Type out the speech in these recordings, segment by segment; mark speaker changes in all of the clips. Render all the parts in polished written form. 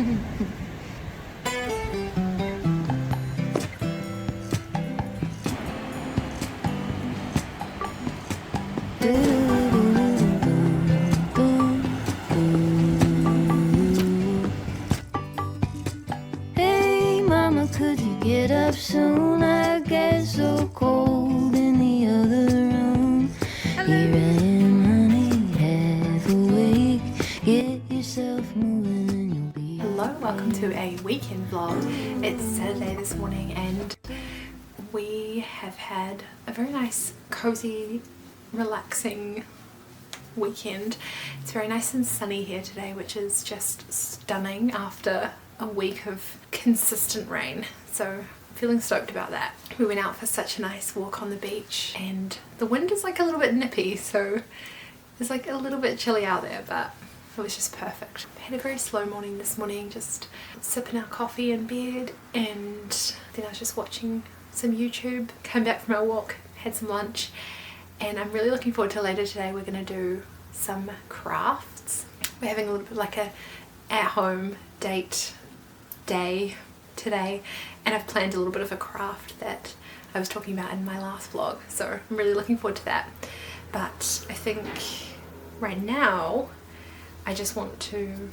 Speaker 1: Hey mama, could you get up soon? I get so cold in the other room. Here I am, honey, half awake. Get yourself moving and you'll be
Speaker 2: Hello, welcome to a weekend vlog. It's Saturday this morning and we have had a very nice, cozy, relaxing weekend. It's very nice and sunny here today, which is just stunning after a week of consistent rain. So I'm feeling stoked about that. We went out for such a nice walk on the beach and the wind is like a little bit nippy, so it's like a little bit chilly out there, but it was just perfect. I had a very slow morning this morning, just sipping our coffee in bed, and then I was just watching some YouTube, came back from our walk, had some lunch, and I'm really looking forward to later today. We're going to do some crafts. We're having a little bit like a at-home date day today, and I've planned a little bit of a craft that I was talking about in my last vlog, so I'm really looking forward to that. But I think right now I just want to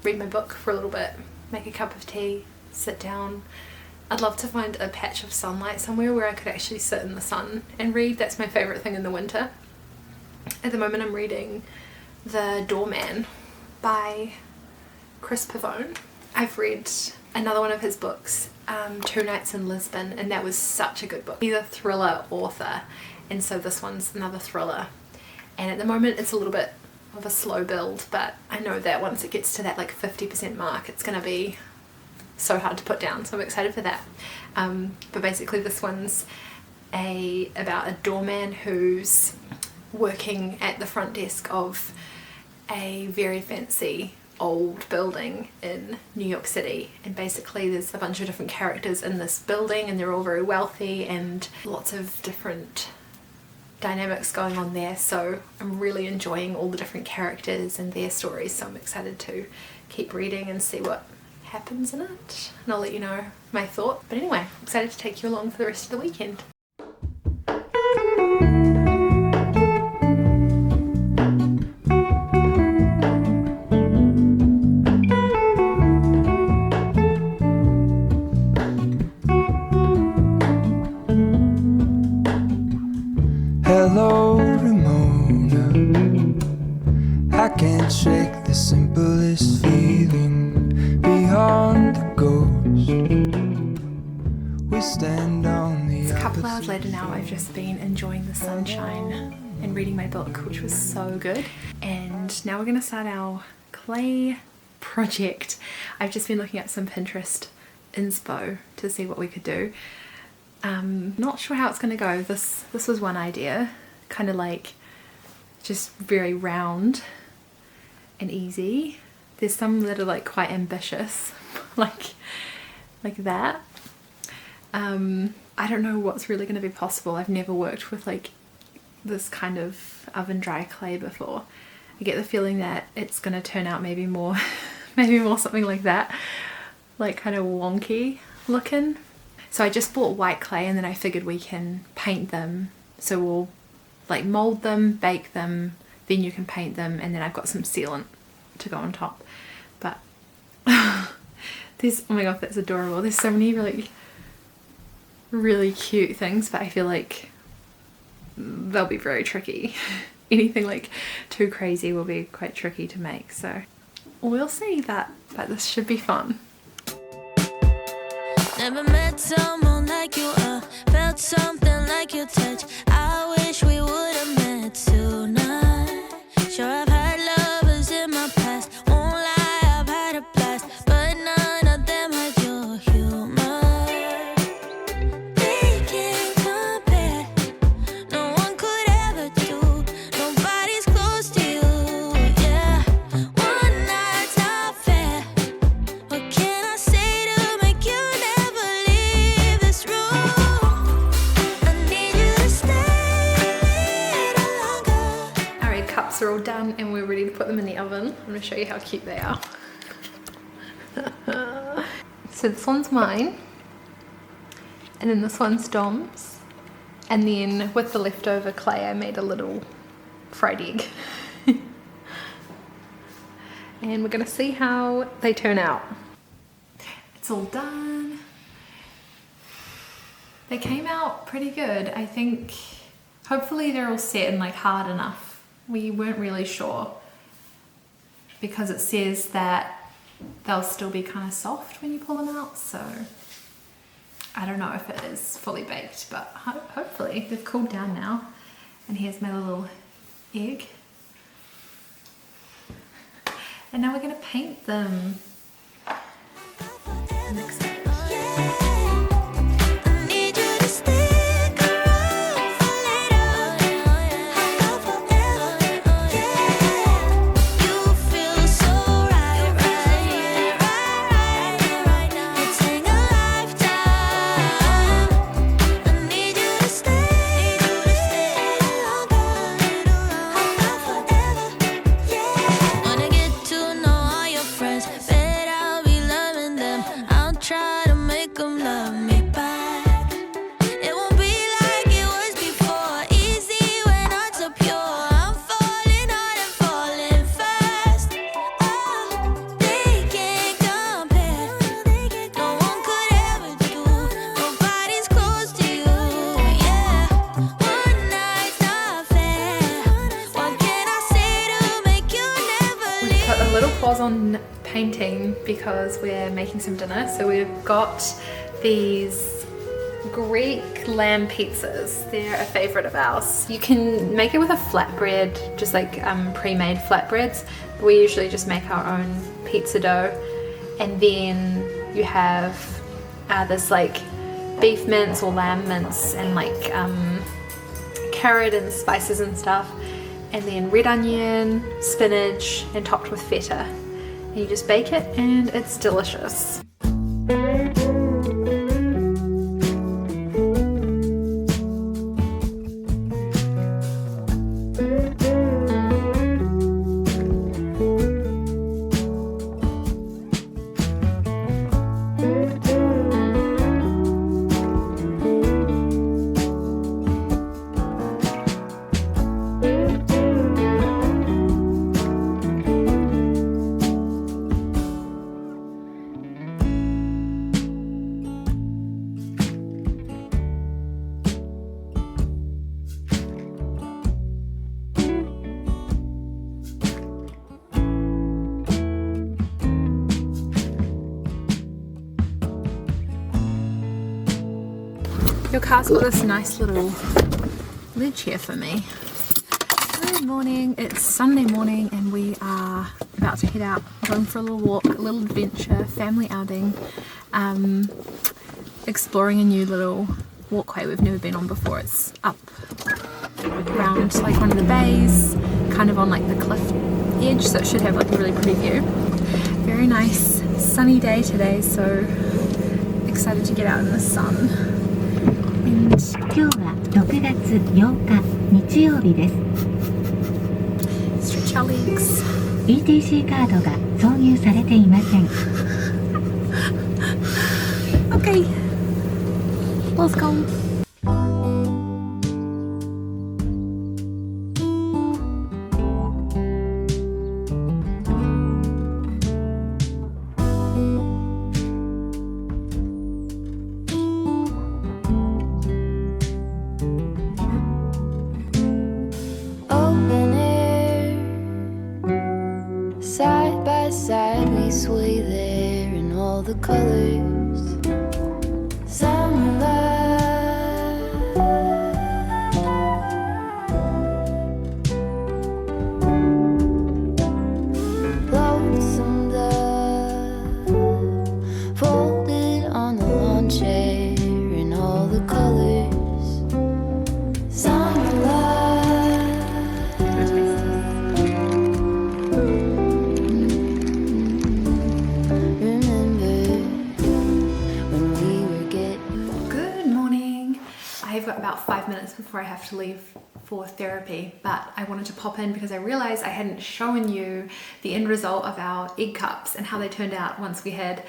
Speaker 2: read my book for a little bit, make a cup of tea, sit down. I'd love to find a patch of sunlight somewhere where I could actually sit in the sun and read. That's my favourite thing in the winter. At the moment I'm reading The Doorman by Pavone. I've read another one of his books, 2 Nights in Lisbon, and that was such a good book. He's a thriller author, and so this one's another thriller. And at the moment it's a little bit of a slow build, but I know that once it gets to that like 50% mark it's gonna be so hard to put down, so I'm excited for that. But basically this one's about a doorman who's working at the front desk of a very fancy old building in New York City, and basically there's a bunch of different characters in this building and they're all very wealthy and lots of different dynamics going on there, so I'm really enjoying all the different characters and their stories, so I'm excited to keep reading and see what happens in it, and I'll let you know my thought. But anyway, I'm excited to take you along for the rest of the weekend.
Speaker 3: Hello, Ramona. I can't shake the simplest feeling beyond the ghost. We stand on the
Speaker 2: It's a couple hours later now. I've just been enjoying the sunshine and reading my book, which was so good. And now we're going to start our clay project. I've just been looking at some Pinterest inspo to see what we could do. Not sure how it's going to go. This was one idea, kind of like just very round and easy. There's some that are like quite ambitious, like that. I don't know what's really going to be possible. I've never worked with like this kind of oven dry clay before. I get the feeling that it's going to turn out maybe more something like that, like kind of wonky looking. So I just bought white clay, and then I figured we can paint them. So we'll like mold them, bake them, then you can paint them, and then I've got some sealant to go on top. But there's, oh my god, that's adorable. There's so many really cute things, but I feel like they'll be very tricky. Anything like too crazy will be quite tricky to make, so we'll see. But this should be fun.
Speaker 1: Never met someone like you, felt something like your touch. I wish we would've met tonight. Sure, I've had lovers in my past, won't lie, I've had a blast, but none of them had your humor. They can't compare, no one could ever do, nobody's close to you, yeah. One night's not fair, what can I say to make you never leave this room? I need you to stay a little longer.
Speaker 2: Alright, cups are all done and we're ready to put them in the oven. I'm going to show you how cute they are. So this one's mine, and then this one's Dom's, and then with the leftover clay I made a little fried egg. And we're gonna see how they turn out. It's all done. They came out pretty good. I think hopefully they're all set and like hard enough. We weren't really sure because it says that they'll still be kind of soft when you pull them out, so I don't know if it is fully baked, but hopefully they've cooled down now. And here's my little egg. And now we're going to paint them. I'm excited. On painting because we're making some dinner. So we've got these Greek lamb pizzas. They're a favorite of ours. You can make it with a flatbread, just like pre-made flatbreads. We usually just make our own pizza dough, and then you have this like beef mince or lamb mince and like carrot and spices and stuff, and then red onion, spinach, and topped with feta. And you just bake it and it's delicious. Your car's got this nice little ledge here for me. Good morning, it's Sunday morning and we are about to head out, going for a little walk, a little adventure, family outing, exploring a new little walkway we've never been on before. It's up around like one of the bays, kind of on like the cliff edge, so it should have like a really pretty view. Very nice sunny day today, so excited to get out in the sun.
Speaker 4: 今日は6月8日日曜日です。
Speaker 2: Stretch our legs.
Speaker 4: ETC カードが挿入されていません。
Speaker 2: Okay, let's go.
Speaker 1: Open air, side by side we sway there in all the colors. Summer love, lonesome dove, folded on the lawn chair in all the colors. Summer love.
Speaker 2: I've got about 5 minutes before I have to leave for therapy, but I wanted to pop in because I realized I hadn't shown you the end result of our egg cups and how they turned out once we had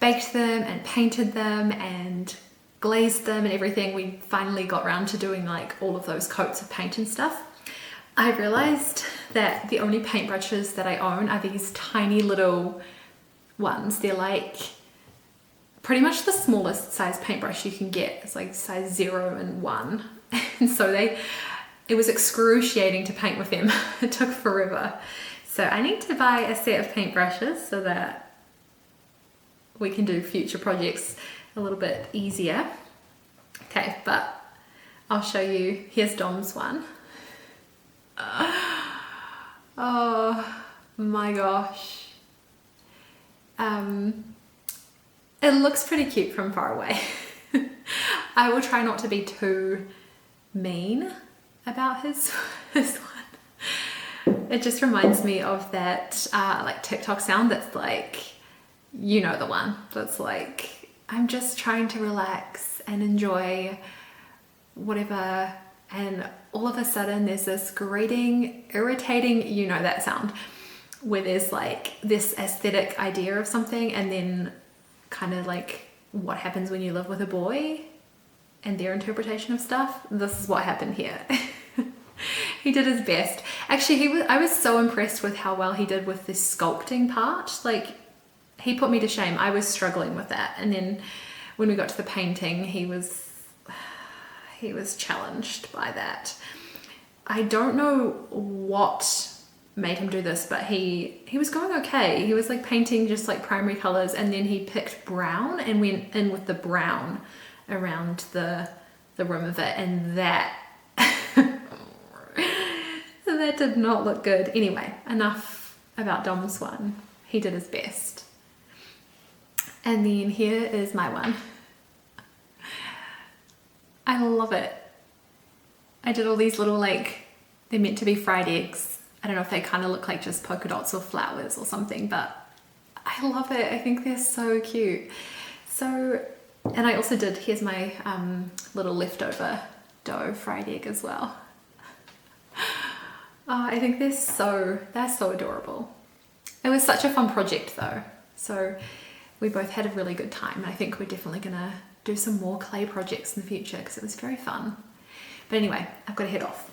Speaker 2: baked them and painted them and glazed them and everything, we finally got around to doing like all of those coats of paint and stuff. I realized that the only paintbrushes that I own are these tiny little ones. They're like pretty much the smallest size paintbrush you can get. It's like size 0 and 1. And so it was excruciating to paint with them. It took forever. So I need to buy a set of paintbrushes so that we can do future projects a little bit easier. Okay, but I'll show you. Here's Dom's one. Oh my gosh. It looks pretty cute from far away. I will try not to be too mean about his one. It just reminds me of that like TikTok sound that's like, you know, the one that's like, I'm just trying to relax and enjoy whatever, and all of a sudden there's this grating, irritating, you know that sound, where there's like this aesthetic idea of something and then kind of like what happens when you live with a boy and their interpretation of stuff. This is what happened here. He did his best. Actually, I was so impressed with how well he did with the sculpting part. Like, he put me to shame. I was struggling with that. And then when we got to the painting, he was challenged by that. I don't know what made him do this, but he was going okay. He was like painting just like primary colors, and then he picked brown and went in with the brown around the rim of it, and that that did not look good. Anyway, enough about Dom's one. He did his best. And then here is my one. I love it. I did all these little, like, they're meant to be fried eggs. I don't know if they kind of look like just polka dots or flowers or something, but I love it. I think they're so cute. So, and I also did, here's my little leftover dough fried egg as well. Oh, I think they're so adorable. It was such a fun project though. So we both had a really good time. I think we're definitely gonna do some more clay projects in the future because it was very fun. But anyway, I've got to head off.